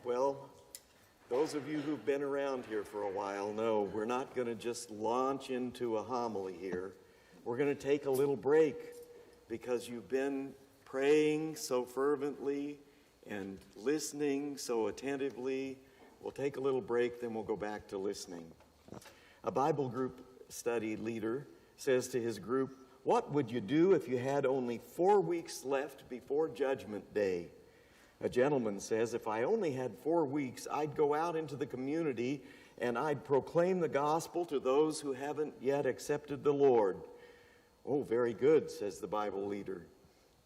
Well, those of you who've been around here for a while know we're not going to just launch into a homily here. We're going to take a little break because you've been praying so fervently and listening so attentively. We'll take a little break, then we'll go back to listening. A Bible group study leader says to his group, "What would you do if you had only 4 weeks left before Judgment Day?" A gentleman says, "If I only had 4 weeks, I'd go out into the community and I'd proclaim the gospel to those who haven't yet accepted the Lord." "Oh, very good," says the Bible leader.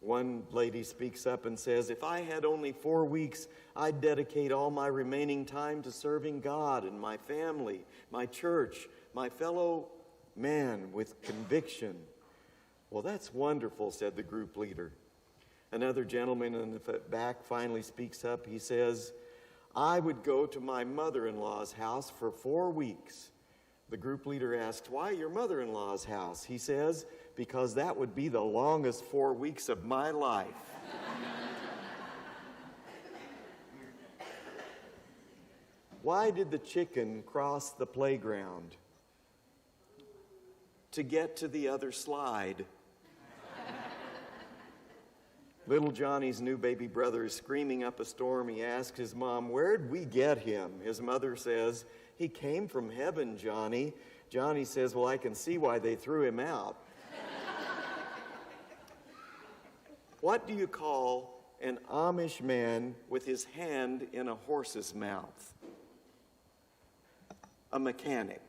One lady speaks up and says, "If I had only 4 weeks, I'd dedicate all my remaining time to serving God and my family, my church, my fellow man with conviction." "Well, that's wonderful," said the group leader. Another gentleman in the back finally speaks up. He says, "I would go to my mother-in-law's house for 4 weeks." The group leader asked, "Why your mother-in-law's house?" He says, "Because that would be the longest 4 weeks of my life." Why did the chicken cross the playground? To get to the other slide. Little Johnny's new baby brother is screaming up a storm. He asks his mom, "Where'd we get him?" His mother says, "He came from heaven, Johnny." Johnny says, "Well, I can see why they threw him out." What do you call an Amish man with his hand in a horse's mouth? A mechanic.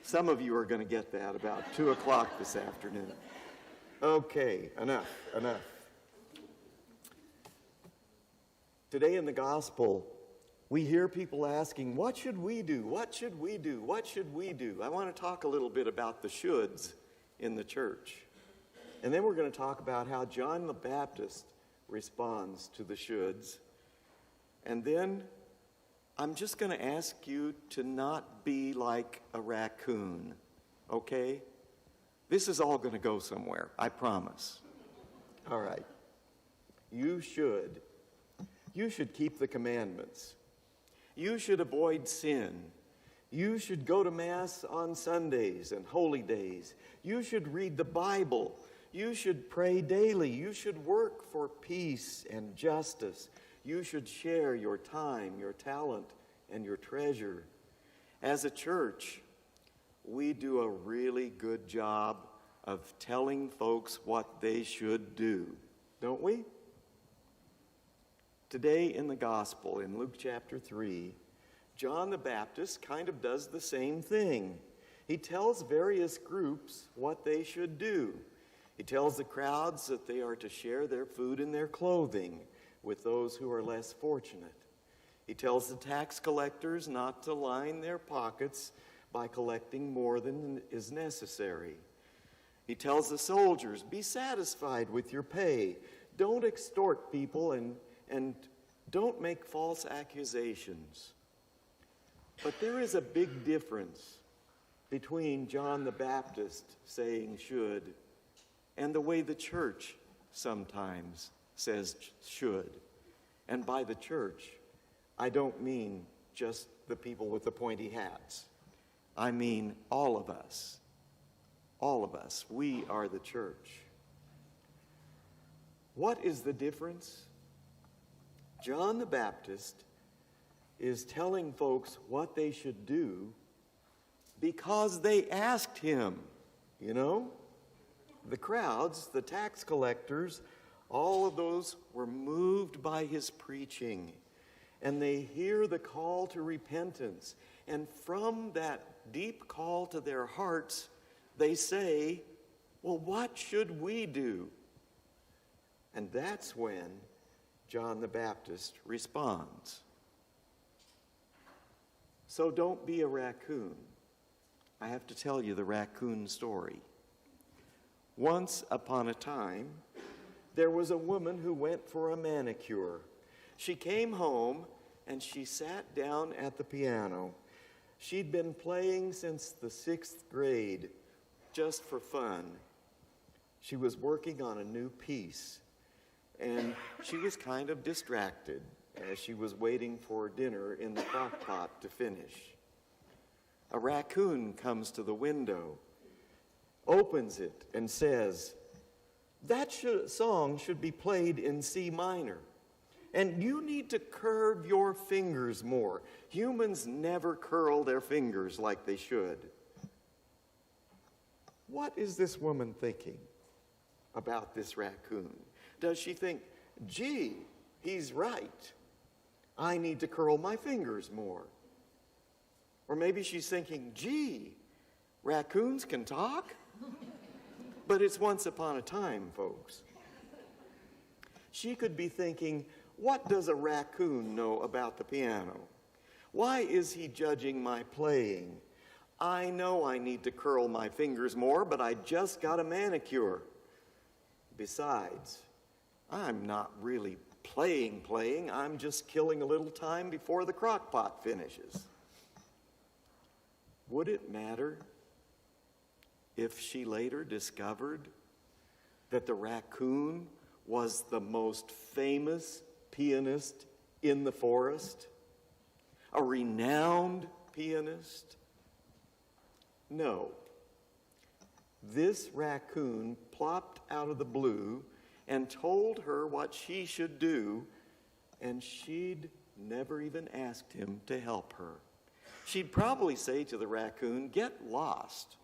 Some of you are going to get that about 2 o'clock this afternoon. Okay, enough. Today in the gospel, we hear people asking, "What should we do? What should we do? What should we do?" I want to talk a little bit about the shoulds in the church. And then we're going to talk about how John the Baptist responds to the shoulds. And then I'm just going to ask you to not be like a raccoon, okay? This is all going to go somewhere, I promise. All right. You should keep the commandments. You should avoid sin. You should go to Mass on Sundays and holy days. You should read the Bible. You should pray daily. You should work for peace and justice. You should share your time, your talent, and your treasure. As a church, we do a really good job of telling folks what they should do, don't we? Today in the gospel, in Luke chapter 3, John the Baptist kind of does the same thing. He tells various groups what they should do. He tells the crowds that they are to share their food and their clothing with those who are less fortunate. He tells the tax collectors not to line their pockets by collecting more than is necessary. He tells the soldiers, "Be satisfied with your pay. Don't extort people and don't make false accusations." But there is a big difference between John the Baptist saying should and the way the church sometimes says should. And by the church, I don't mean just the people with the pointy hats. I mean all of us. All of us. We are the church. What is the difference? John the Baptist is telling folks what they should do because they asked him, you know? The crowds, the tax collectors, all of those were moved by his preaching. And they hear the call to repentance. And from that deep call to their hearts, they say, "Well, what should we do?" And that's when John the Baptist responds. So don't be a raccoon. I have to tell you the raccoon story. Once upon a time, there was a woman who went for a manicure. She came home and she sat down at the piano. She'd been playing since the 6th grade, just for fun. She was working on a new piece. and she was kind of distracted as she was waiting for dinner in the crock pot to finish. A raccoon comes to the window, opens it, and says, "That song should be played in C minor. And you need to curve your fingers more. Humans never curl their fingers like they should." What is this woman thinking about this raccoon? Does she think, "Gee, he's right. I need to curl my fingers more"? Or maybe she's thinking, "Gee, raccoons can talk?" But it's once upon a time, folks. She could be thinking, "What does a raccoon know about the piano? Why is he judging my playing? I know I need to curl my fingers more, but I just got a manicure. Besides, I'm not really playing. I'm just killing a little time before the crock pot finishes." Would it matter if she later discovered that the raccoon was the most famous pianist in the forest? A renowned pianist? No. This raccoon plopped out of the blue and told her what she should do, and she'd never even asked him to help her. She'd probably say to the raccoon, "Get lost."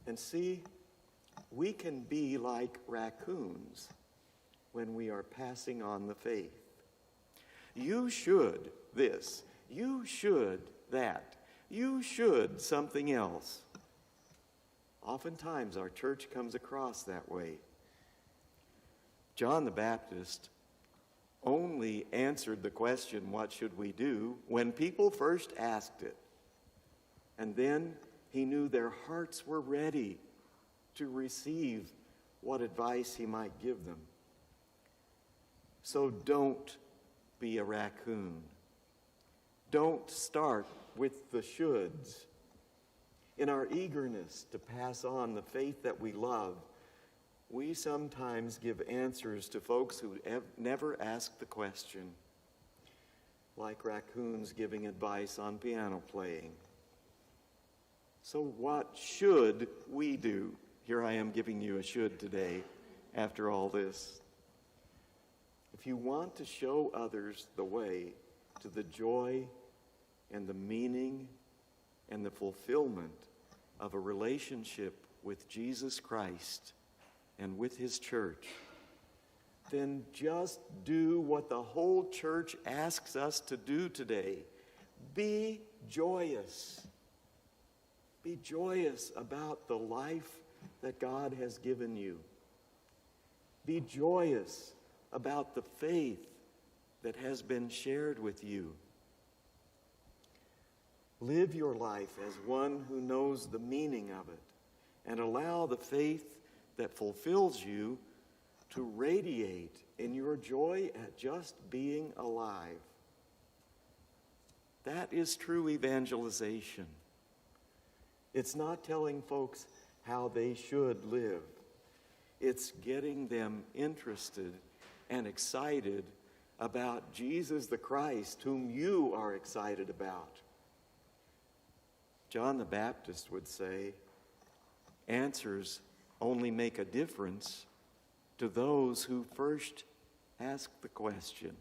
And see, we can be like raccoons when we are passing on the faith. You should this. You should that. You should something else. Oftentimes our church comes across that way. John the Baptist only answered the question, "What should we do?" when people first asked it. And then he knew their hearts were ready to receive what advice he might give them. So don't be a raccoon. Don't start with the shoulds. In our eagerness to pass on the faith that we love, we sometimes give answers to folks who never ask the question, like raccoons giving advice on piano playing. So what should we do? Here I am giving you a should today after all this. If you want to show others the way to the joy and the meaning and the fulfillment of a relationship with Jesus Christ and with his church, then just do what the whole church asks us to do today. Be joyous. Be joyous about the life that God has given you. Be joyous about the faith that has been shared with you. Live your life as one who knows the meaning of it, and allow the faith that fulfills you to radiate in your joy at just being alive. That is true evangelization. It's not telling folks how they should live. It's getting them interested and excited about Jesus the Christ, whom you are excited about. John the Baptist would say, answers only make a difference to those who first ask the question.